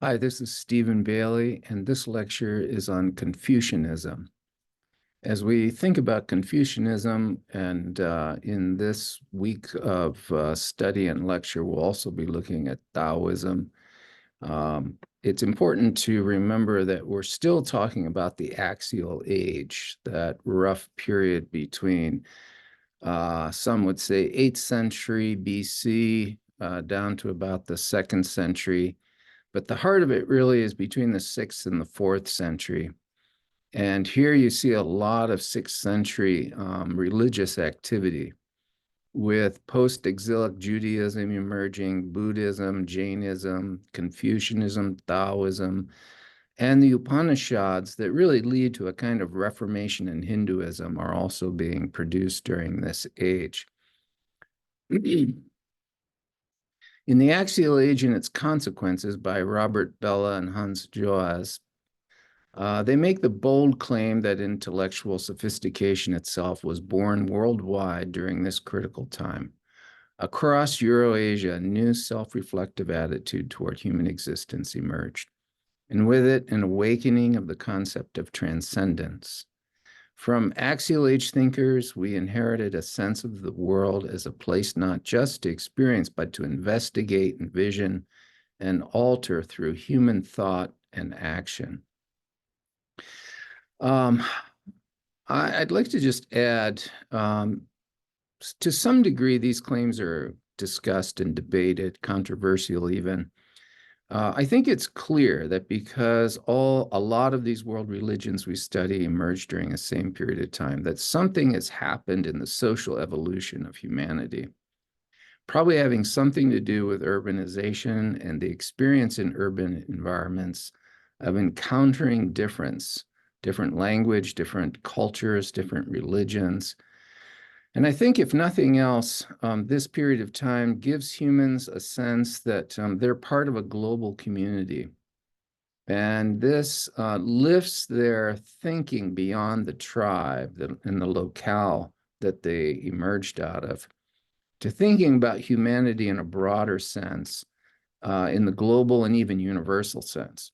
Hi, this is Stephen Bailey, and this lecture is on Confucianism. As we think about Confucianism, and in this week of study and lecture, we'll also be looking at Taoism. It's important to remember that we're still talking about the axial age, that rough period between, some would say, 8th century BC down to about the 2nd century. But the heart of it really is between the 6th and the 4th century. And here you see a lot of 6th century religious activity with post-exilic Judaism emerging, Buddhism, Jainism, Confucianism, Taoism, and the Upanishads that really lead to a kind of Reformation in Hinduism are also being produced during this age. In The Axial Age and Its Consequences by Robert Bellah and Hans Joas, they make the bold claim that intellectual sophistication itself was born worldwide during this critical time. Across Eurasia, a new self-reflective attitude toward human existence emerged, and with it, an awakening of the concept of transcendence. From axial age thinkers, we inherited a sense of the world as a place not just to experience, but to investigate, envision, and alter through human thought and action. I'd like to just add, to some degree, these claims are discussed and debated, controversial even. I think it's clear that because a lot of these world religions we study emerged during the same period of time, that something has happened in the social evolution of humanity, probably having something to do with urbanization and the experience in urban environments of encountering different language, different cultures, different religions. And I think, if nothing else, this period of time gives humans a sense that they're part of a global community. And this lifts their thinking beyond the tribe and the locale that they emerged out of to thinking about humanity in a broader sense, in the global and even universal sense.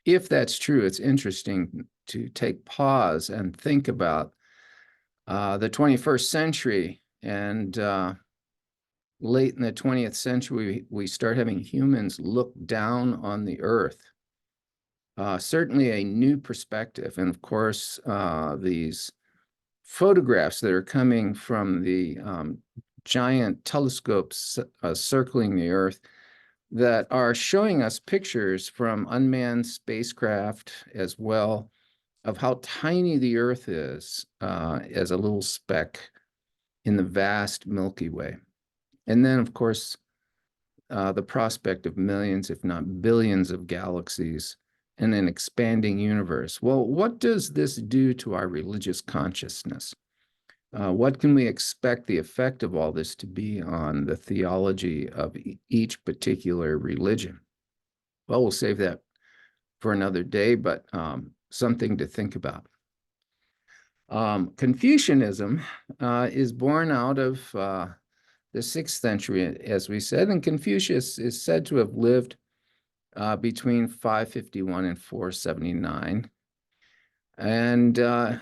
If that's true, it's interesting to take pause and think about the 21st century, and late in the 20th century, we start having humans look down on the earth. Certainly a new perspective. And of course, these photographs that are coming from the giant telescopes circling the earth that are showing us pictures from unmanned spacecraft as well of how tiny the Earth is as a little speck in the vast Milky Way. And then, of course, the prospect of millions, if not billions, of galaxies in an expanding universe. Well, what does this do to our religious consciousness? What can we expect the effect of all this to be on the theology of each particular religion? Well, we'll save that for another day, but something to think about. Confucianism is born out of the 6th century, as we said, and Confucius is said to have lived between 551 and 479. And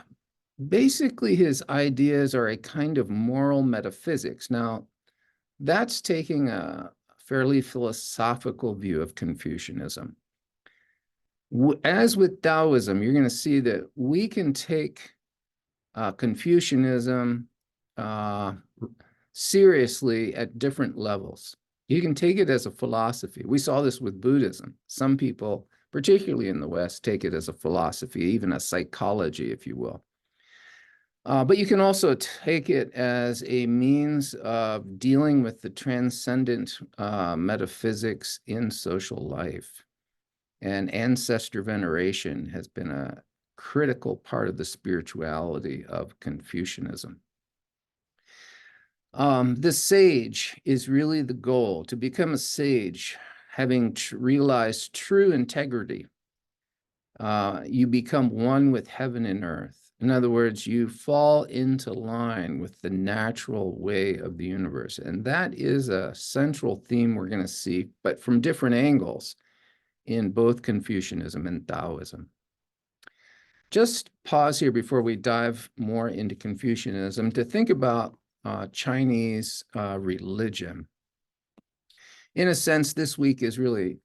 basically, his ideas are a kind of moral metaphysics. Now, that's taking a fairly philosophical view of Confucianism. As with Taoism, you're going to see that we can take Confucianism seriously at different levels. You can take it as a philosophy. We saw this with Buddhism. Some people, particularly in the West, take it as a philosophy, even a psychology, if you will. But you can also take it as a means of dealing with the transcendent metaphysics in social life. And ancestor veneration has been a critical part of the spirituality of Confucianism. The sage is really the goal. To become a sage, having realized true integrity, you become one with heaven and earth. In other words, you fall into line with the natural way of the universe. And that is a central theme we're going to see, but from different angles in both Confucianism and Taoism. Just pause here before we dive more into Confucianism to think about Chinese religion. In a sense, this week is really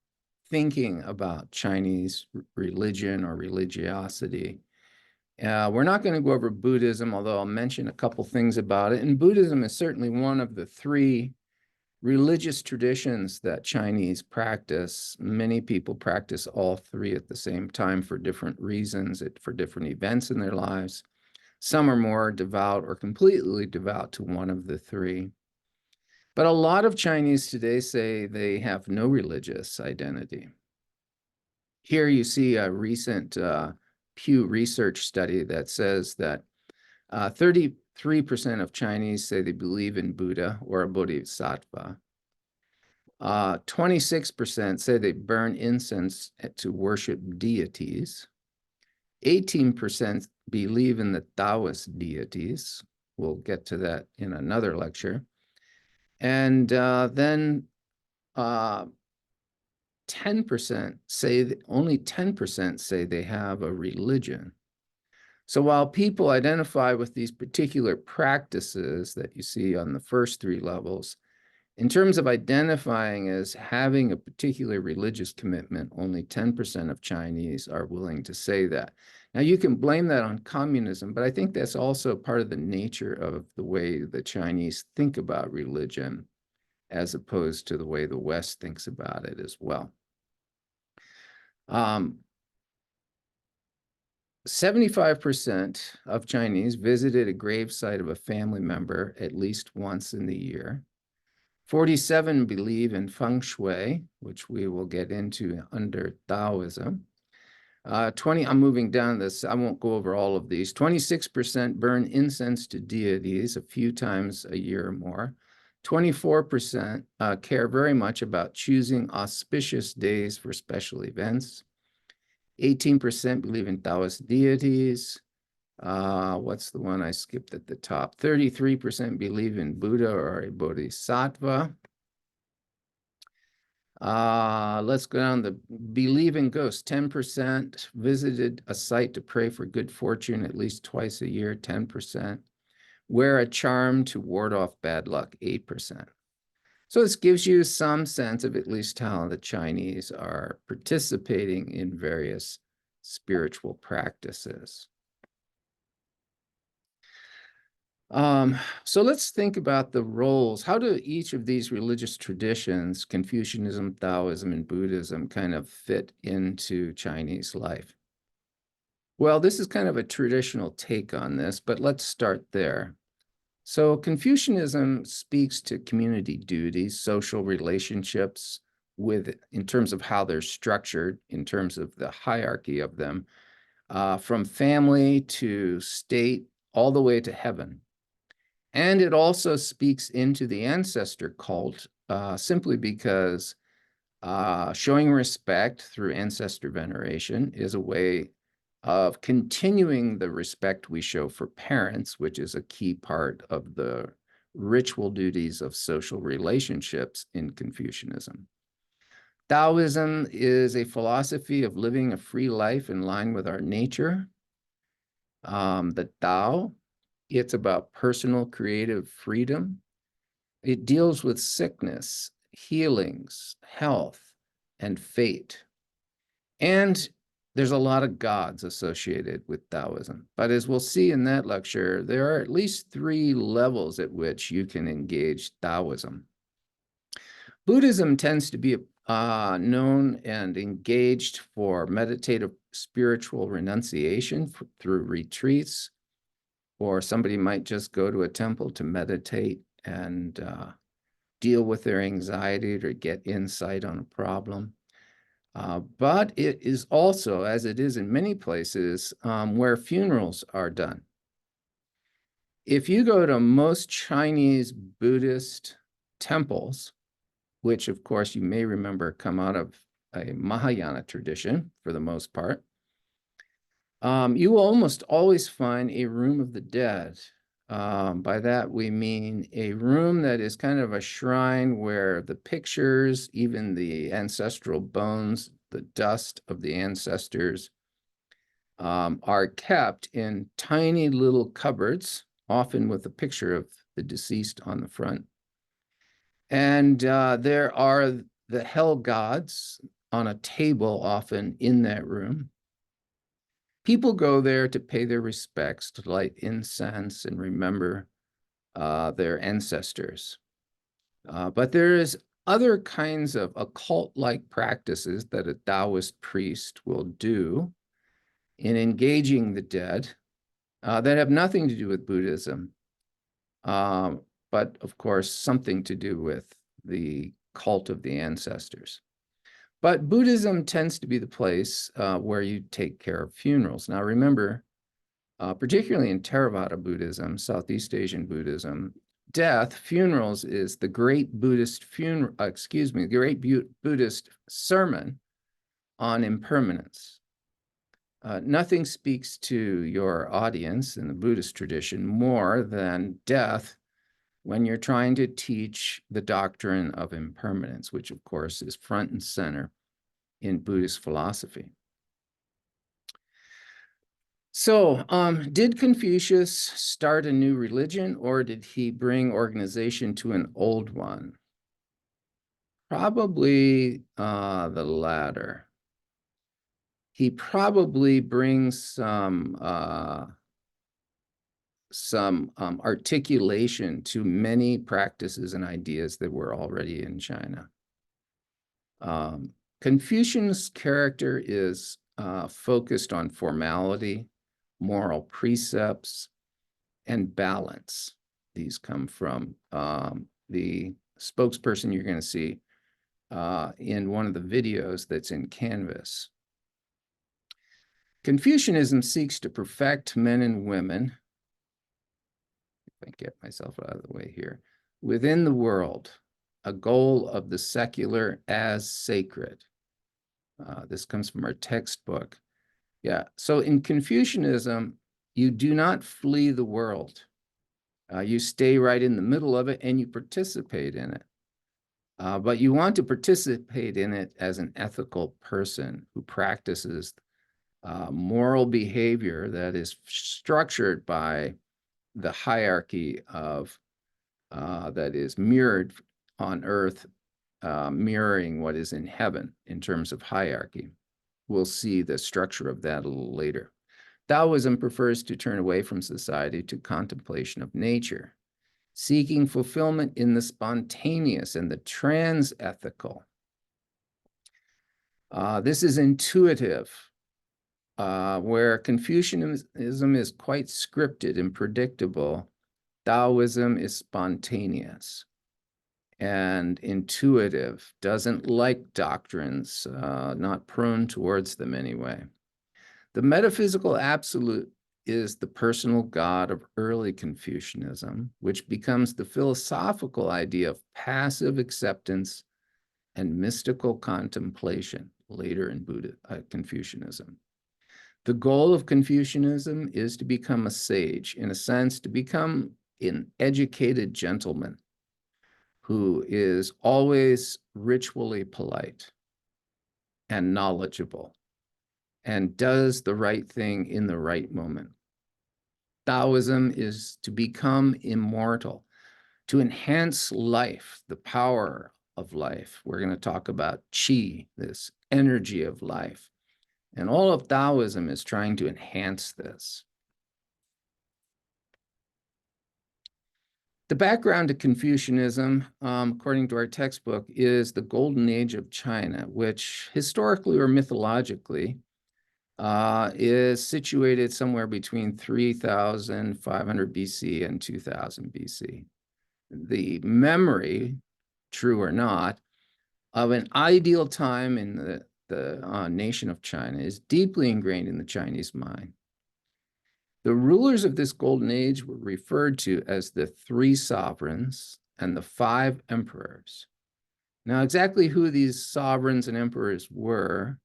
thinking about Chinese religion or religiosity. We're not going to go over Buddhism, although I'll mention a couple things about it. And Buddhism is certainly one of the three religious traditions that Chinese practice. Many people practice all three at the same time for different reasons, for different events in their lives. Some are more devout or completely devout to one of the three. But a lot of Chinese today say they have no religious identity. Here you see a recent Pew Research study that says that 33% of Chinese say they believe in Buddha or a bodhisattva. 26% say they burn incense to worship deities. 18% believe in the Taoist deities. We'll get to that in another lecture. And then 10% say that only 10% say they have a religion. So while people identify with these particular practices that you see on the first three levels, in terms of identifying as having a particular religious commitment, only 10% of Chinese are willing to say that. Now, you can blame that on communism, but I think that's also part of the nature of the way the Chinese think about religion, as opposed to the way the West thinks about it as well. 75% of Chinese visited a gravesite of a family member at least once in the year. 47 believe in feng shui, which we will get into under Taoism. 20, I'm moving down this, I won't go over all of these. 26% burn incense to deities a few times a year or more. 24% care very much about choosing auspicious days for special events. 18% believe in Taoist deities. What's the one I skipped at the top? 33% believe in Buddha or a bodhisattva. Let's go down the believe in ghosts. 10% visited a site to pray for good fortune at least twice a year, 10%. Wear a charm to ward off bad luck, 8%. So this gives you some sense of at least how the Chinese are participating in various spiritual practices. So let's think about the roles. How do each of these religious traditions, Confucianism, Taoism, and Buddhism, kind of fit into Chinese life? Well, this is kind of a traditional take on this, but let's start there. So Confucianism speaks to community duties, social relationships in terms of how they're structured, in terms of the hierarchy of them, from family to state, all the way to heaven. And it also speaks into the ancestor cult simply because showing respect through ancestor veneration is a way of continuing the respect we show for parents, which is a key part of the ritual duties of social relationships in Confucianism. Taoism is a philosophy of living a free life in line with our nature. The Tao, it's about personal creative freedom. It deals with sickness, healings, health, and fate. And there's a lot of gods associated with Taoism. But as we'll see in that lecture, there are at least 3 levels at which you can engage Taoism. Buddhism tends to be known and engaged for meditative spiritual renunciation through retreats, or somebody might just go to a temple to meditate and deal with their anxiety or get insight on a problem. But it is also, as it is in many places, where funerals are done. If you go to most Chinese Buddhist temples, which of course you may remember come out of a Mahayana tradition for the most part, you will almost always find a room of the dead. By that we mean a room that is kind of a shrine where the pictures, even the ancestral bones, the dust of the ancestors, are kept in tiny little cupboards, often with a picture of the deceased on the front. And there are the hell gods on a table, often in that room. People go there to pay their respects, to light incense and remember their ancestors. But there is other kinds of occult-like practices that a Taoist priest will do in engaging the dead that have nothing to do with Buddhism, but of course, something to do with the cult of the ancestors. But Buddhism tends to be the place where you take care of funerals. Now, remember, particularly in Theravada Buddhism, Southeast Asian Buddhism, death, funerals is the great Buddhist Buddhist sermon on impermanence. Nothing speaks to your audience in the Buddhist tradition more than death when you're trying to teach the doctrine of impermanence, which of course is front and center in Buddhist philosophy. So, did Confucius start a new religion, or did he bring organization to an old one? Probably the latter. He probably brings some articulation to many practices and ideas that were already in China. Confucian's character is focused on formality, moral precepts, and balance. These come from the spokesperson you're going to see in one of the videos that's in Canvas. Confucianism seeks to perfect men and women, if I get myself out of the way here, within the world, a goal of the secular as sacred. This comes from our textbook. Yeah, so in Confucianism, you do not flee the world. You stay right in the middle of it and you participate in it. But you want to participate in it as an ethical person who practices moral behavior that is structured by the hierarchy of that is mirrored on earth, mirroring what is in heaven in terms of hierarchy. We'll see the structure of that a little later. Taoism prefers to turn away from society to contemplation of nature, seeking fulfillment in the spontaneous and the trans-ethical. This is intuitive, where Confucianism is quite scripted and predictable. Taoism is spontaneous and intuitive, doesn't like doctrines, not prone towards them anyway. The metaphysical absolute is the personal God of early Confucianism, which becomes the philosophical idea of passive acceptance and mystical contemplation later in Confucianism. The goal of Confucianism is to become a sage, in a sense, to become an educated gentleman who is always ritually polite and knowledgeable and does the right thing in the right moment. Taoism is to become immortal, to enhance life, the power of life. We're going to talk about qi, this energy of life. And all of Taoism is trying to enhance this. The background to Confucianism, according to our textbook, is the Golden Age of China, which historically or mythologically is situated somewhere between 3,500 BC and 2000 BC. The memory, true or not, of an ideal time in the nation of China is deeply ingrained in the Chinese mind. The rulers of this golden age were referred to as the 3 sovereigns and the 5 emperors. Now, exactly who these sovereigns and emperors were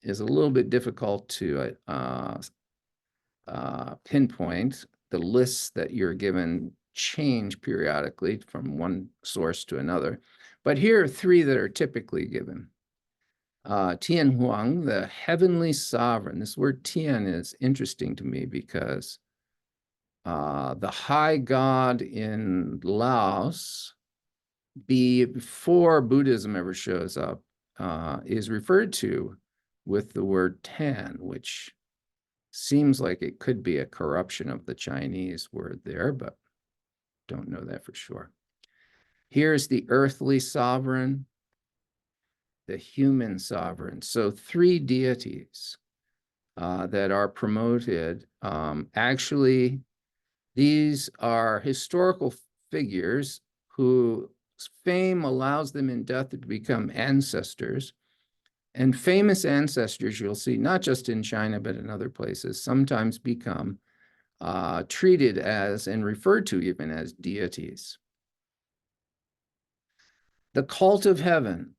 is a little bit difficult to pinpoint. The lists that you're given change periodically from one source to another. But here are 3 that are typically given. Tian Huang, the heavenly sovereign. This word Tian is interesting to me because the high god in Laos, before Buddhism ever shows up, is referred to with the word Tan, which seems like it could be a corruption of the Chinese word there, but don't know that for sure. Here's the earthly sovereign, the human sovereign. So three deities that are promoted. Actually, these are historical figures whose fame allows them in death to become ancestors. And famous ancestors, you'll see, not just in China, but in other places, sometimes become treated as and referred to even as deities. The cult of heaven.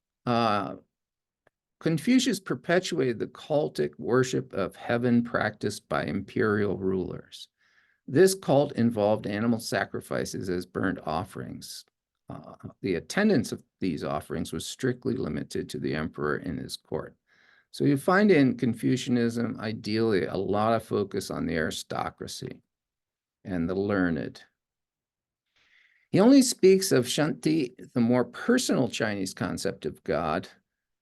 Confucius perpetuated the cultic worship of heaven practiced by imperial rulers. This cult involved animal sacrifices as burnt offerings. The attendance of these offerings was strictly limited to the emperor and his court. So you find in Confucianism, ideally, a lot of focus on the aristocracy and the learned. He only speaks of Shanti, the more personal Chinese concept of God,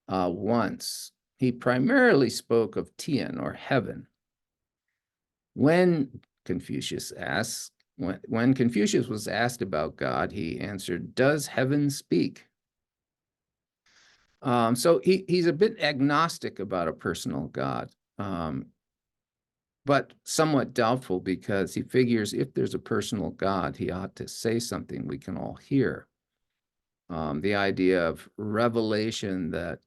once. He primarily spoke of Tian, or heaven. When Confucius was asked about God, he answered, "Does heaven speak?" So he's a bit agnostic about a personal God, but somewhat doubtful because he figures if there's a personal God, he ought to say something we can all hear. The idea of revelation that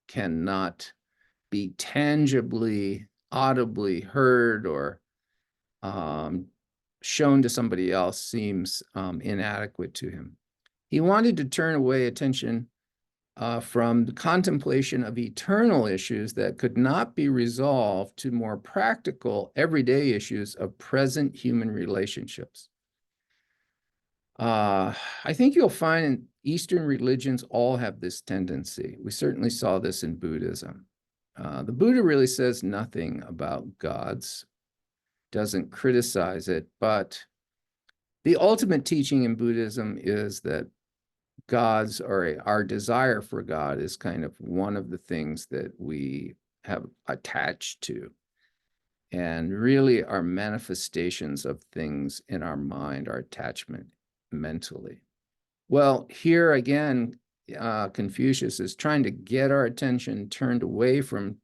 cannot be tangibly, audibly heard or shown to somebody else seems inadequate to him. He wanted to turn away attention from the contemplation of eternal issues that could not be resolved to more practical, everyday issues of present human relationships. I think you'll find Eastern religions all have this tendency. We certainly saw this in Buddhism. The Buddha really says nothing about gods, doesn't criticize it, but the ultimate teaching in Buddhism is that gods, or our desire for God, is kind of one of the things that we have attached to, and really are manifestations of things in our mind, our attachment mentally. Well, here again, Confucius is trying to get our attention turned away from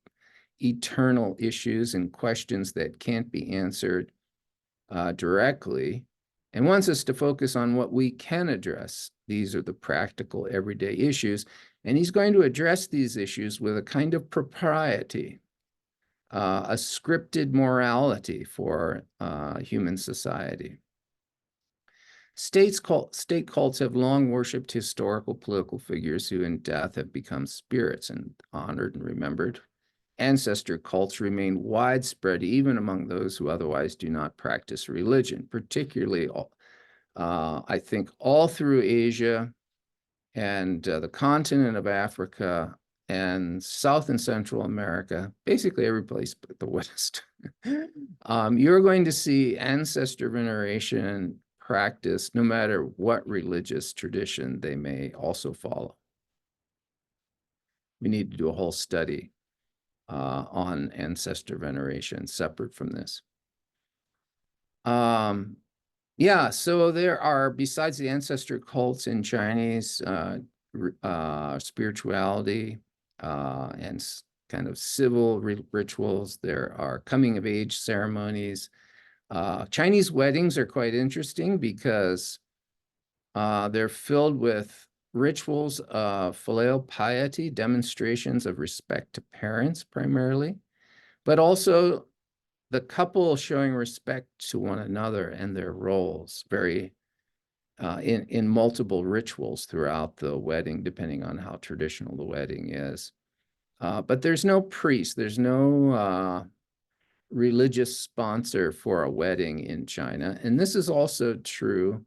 eternal issues and questions that can't be answered directly, and wants us to focus on what we can address. These are the practical everyday issues, and he's going to address these issues with a kind of propriety, a scripted morality for human society. State cults have long worshipped historical political figures who in death have become spirits and honored and remembered. Ancestor cults remain widespread even among those who otherwise do not practice religion, particularly, I think, all through Asia and the continent of Africa and South and Central America, basically every place but the West. You're going to see ancestor veneration practiced no matter what religious tradition they may also follow. We need to do a whole study on ancestor veneration separate from this. Yeah, so there are, besides the ancestor cults in Chinese spirituality and kind of civil rituals, there are coming of age ceremonies. Chinese weddings are quite interesting because they're filled with rituals of filial piety, demonstrations of respect to parents primarily, but also the couple showing respect to one another and their roles very in multiple rituals throughout the wedding, depending on how traditional the wedding is. But there's no priest, there's no religious sponsor for a wedding in China. And this is also true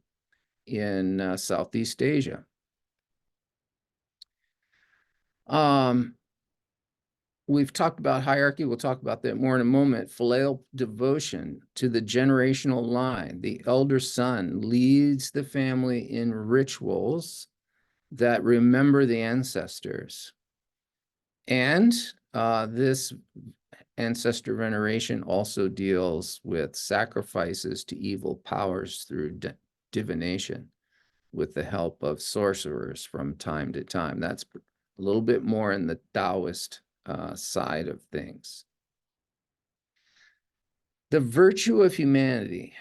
in Southeast Asia. we've talked about hierarchy. We'll talk about that more in a moment. Filial devotion to the generational line. The elder son leads the family in rituals that remember the ancestors. And this ancestor veneration also deals with sacrifices to evil powers through divination with the help of sorcerers from time to time. That's a little bit more in the Taoist side of things. The virtue of humanity.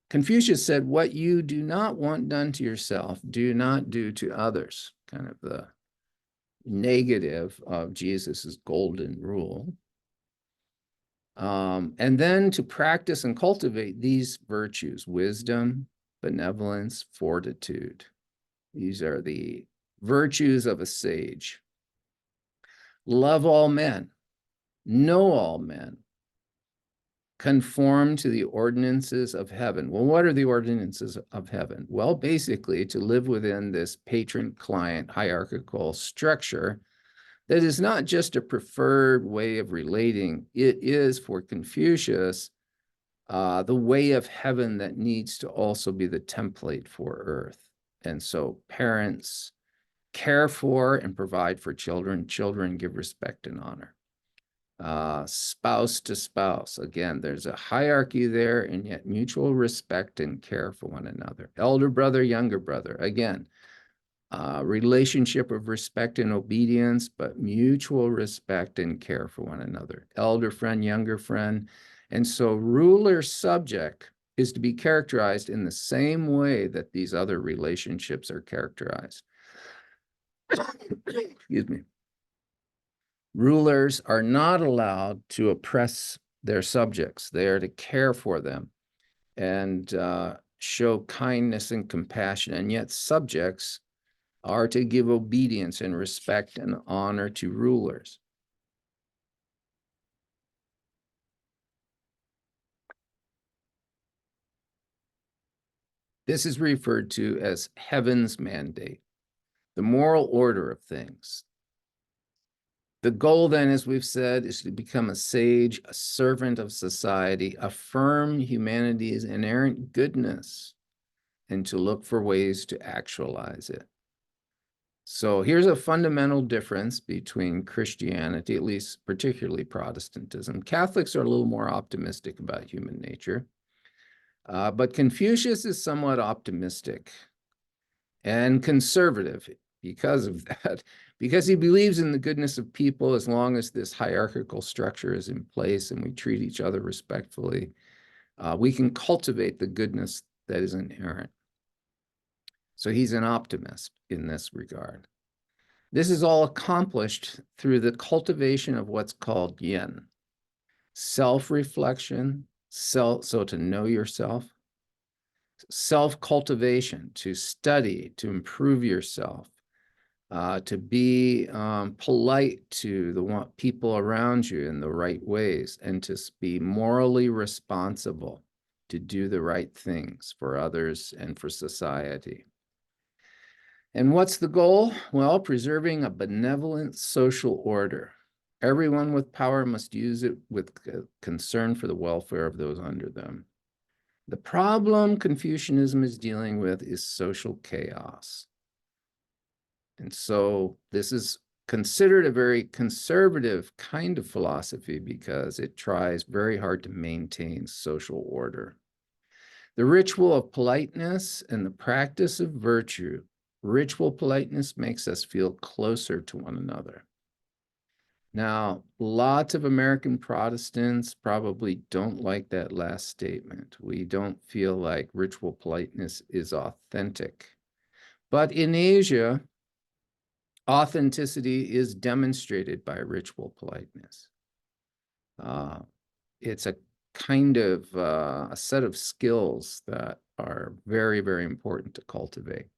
Confucius said, what you do not want done to yourself, do not do to others. Kind of the negative of Jesus's golden rule. And then to practice and cultivate these virtues, wisdom, benevolence, fortitude. These are the virtues of a sage. Love all men, know all men, conform to the ordinances of heaven. Well, what are the ordinances of heaven? Well, basically, to live within this patron-client hierarchical structure that is not just a preferred way of relating. It is, for Confucius, the way of heaven that needs to also be the template for earth. And so parents care for and provide for children. Children give respect and honor. Spouse to spouse. Again, there's a hierarchy there, and yet mutual respect and care for one another. Elder brother, younger brother. Again, relationship of respect and obedience, but mutual respect and care for one another. Elder friend, younger friend. And so ruler subject is to be characterized in the same way that these other relationships are characterized. Excuse me. Rulers are not allowed to oppress their subjects. They are to care for them and show kindness and compassion. And yet subjects are to give obedience and respect and honor to rulers. This is referred to as heaven's mandate, the moral order of things. The goal then, as we've said, is to become a sage, a servant of society, affirm humanity's inherent goodness, and to look for ways to actualize it. So here's a fundamental difference between Christianity, at least particularly Protestantism. Catholics are a little more optimistic about human nature, but Confucius is somewhat optimistic and conservative because of that, because he believes in the goodness of people as long as this hierarchical structure is in place and we treat each other respectfully, we can cultivate the goodness that is inherent. So he's an optimist in this regard. This is all accomplished through the cultivation of what's called yin, self-reflection, so to know yourself, self-cultivation, to study, to improve yourself, to be polite to the people around you in the right ways, and to be morally responsible, to do the right things for others and for society. And what's the goal? Well, preserving a benevolent social order. Everyone with power must use it with concern for the welfare of those under them. The problem Confucianism is dealing with is social chaos. And so this is considered a very conservative kind of philosophy because it tries very hard to maintain social order. The ritual of politeness and the practice of virtue. Ritual politeness makes us feel closer to one another. Now, lots of American Protestants probably don't like that last statement. We don't feel like ritual politeness is authentic. But in Asia, authenticity is demonstrated by ritual politeness. It's a kind of a set of skills that are very, very important to cultivate.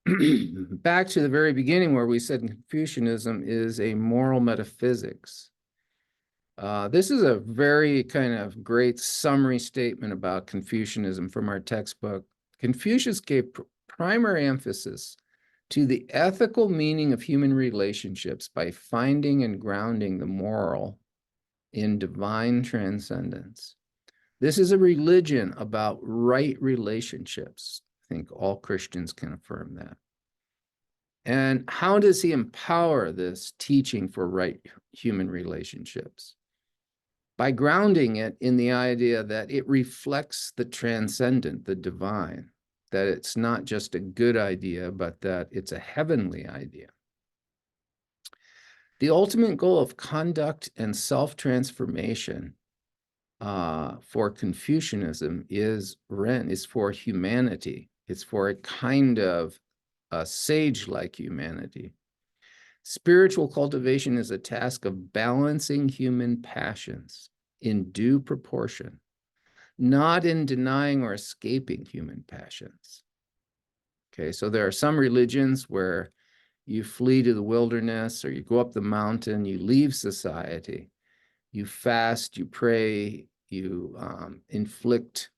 Back to the very beginning where we said Confucianism is a moral metaphysics. This is a very kind of great summary statement about Confucianism from our textbook. Confucius gave primary emphasis to the ethical meaning of human relationships by finding and grounding the moral in divine transcendence. This is a religion about right relationships. I think all Christians can affirm that. And how does he empower this teaching for right human relationships? By grounding it in the idea that it reflects the transcendent, the divine, that it's not just a good idea, but that it's a heavenly idea. The ultimate goal of conduct and self-transformation for Confucianism is for humanity. It's for a kind of a sage-like humanity. Spiritual cultivation is a task of balancing human passions in due proportion, not in denying or escaping human passions. Okay, so there are some religions where you flee to the wilderness or you go up the mountain, you leave society, you fast, you pray, you inflict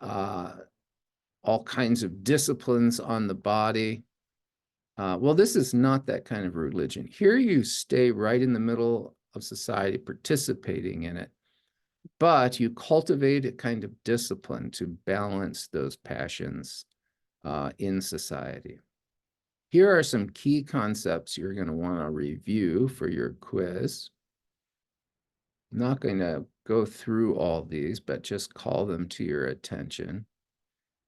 all kinds of disciplines on the body. Well, this is not that kind of religion. Here you stay right in the middle of society, participating in it, but you cultivate a kind of discipline to balance those passions in society. Here are some key concepts you're going to want to review for your quiz. I'm not going to go through all these, but just call them to your attention.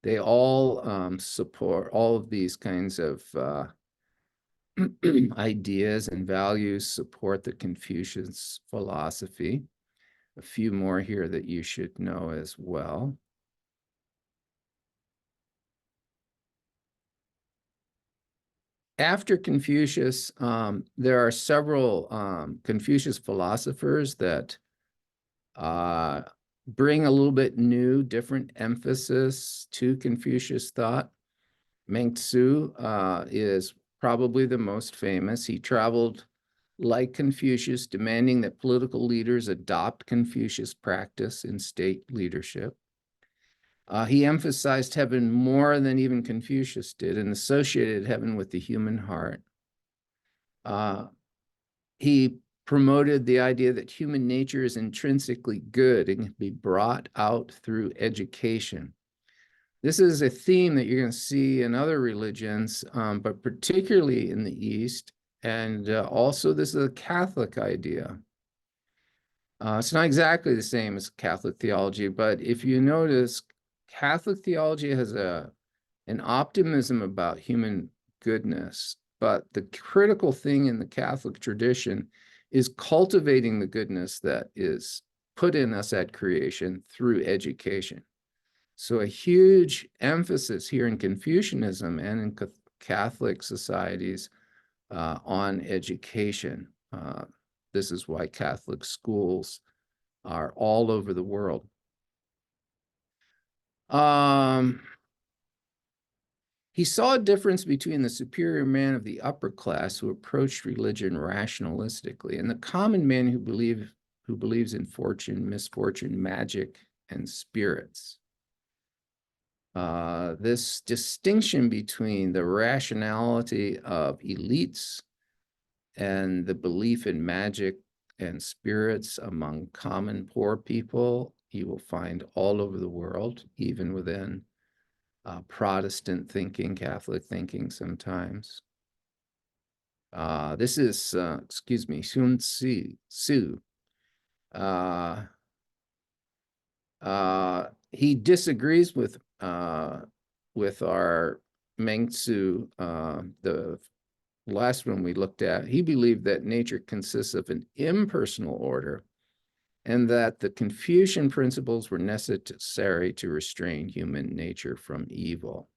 They all support all of these kinds of ideas and values support the Confucius philosophy. A few more here that you should know as well. After Confucius, there are several Confucius philosophers that bring a little bit new, different emphasis to Confucius thought. Mengzi is probably the most famous. He traveled like Confucius, demanding that political leaders adopt Confucius practice in state leadership. He emphasized heaven more than even Confucius did and associated heaven with the human heart. He promoted the idea that human nature is intrinsically good and can be brought out through education. This is a theme that you're going to see in other religions, but particularly in the East. And also, this is a Catholic idea. It's not exactly the same as Catholic theology, but if you notice, Catholic theology has an optimism about human goodness, but the critical thing in the Catholic tradition is cultivating the goodness that is put in us at creation through education. So a huge emphasis here in Confucianism and in Catholic societies on education. This is why Catholic schools are all over the world. He saw a difference between the superior man of the upper class who approached religion rationalistically and the common man who believes in fortune, misfortune, magic, and spirits. This distinction between the rationality of elites and the belief in magic and spirits among common poor people, you will find all over the world, even within Protestant thinking, Catholic thinking sometimes. This is, excuse me, Sun Tzu. He disagrees with our Mengzi, the last one we looked at. He believed that nature consists of an impersonal order and that the Confucian principles were necessary to restrain human nature from evil.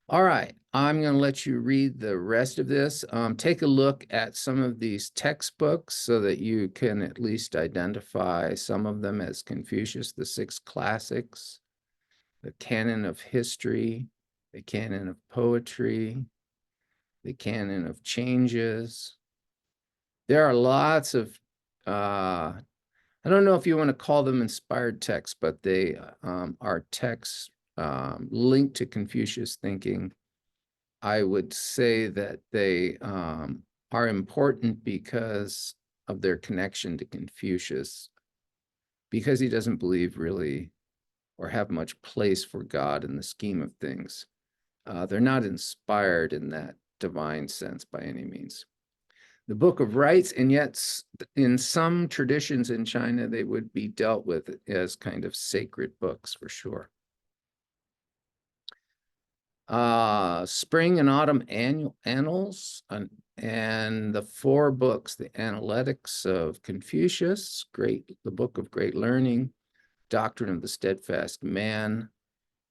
All right, I'm going to let you read the rest of this. Take a look at some of these textbooks so that you can at least identify some of them as Confucius, the six classics, the canon of history, the canon of poetry, the canon of changes. There are lots of, I don't know if you want to call them inspired texts, but they are texts linked to Confucius thinking, I would say that they are important because of their connection to Confucius, because he doesn't believe really or have much place for God in the scheme of things. They're not inspired in that divine sense by any means. The Book of Rites, and yet in some traditions in China, they would be dealt with as kind of sacred books for sure. Spring and Autumn Annals, and the 4 books, the Analectics of Confucius, the Book of Great Learning, Doctrine of the Steadfast Man,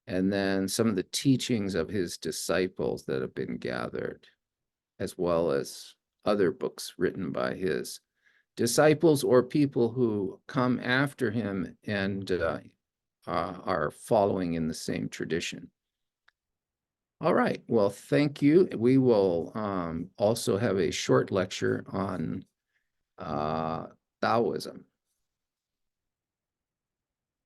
and then some of the teachings of his disciples that have been gathered, as well as other books written by his disciples or people who come after him and are following in the same tradition. All right, well, thank you. We will also have a short lecture on Taoism.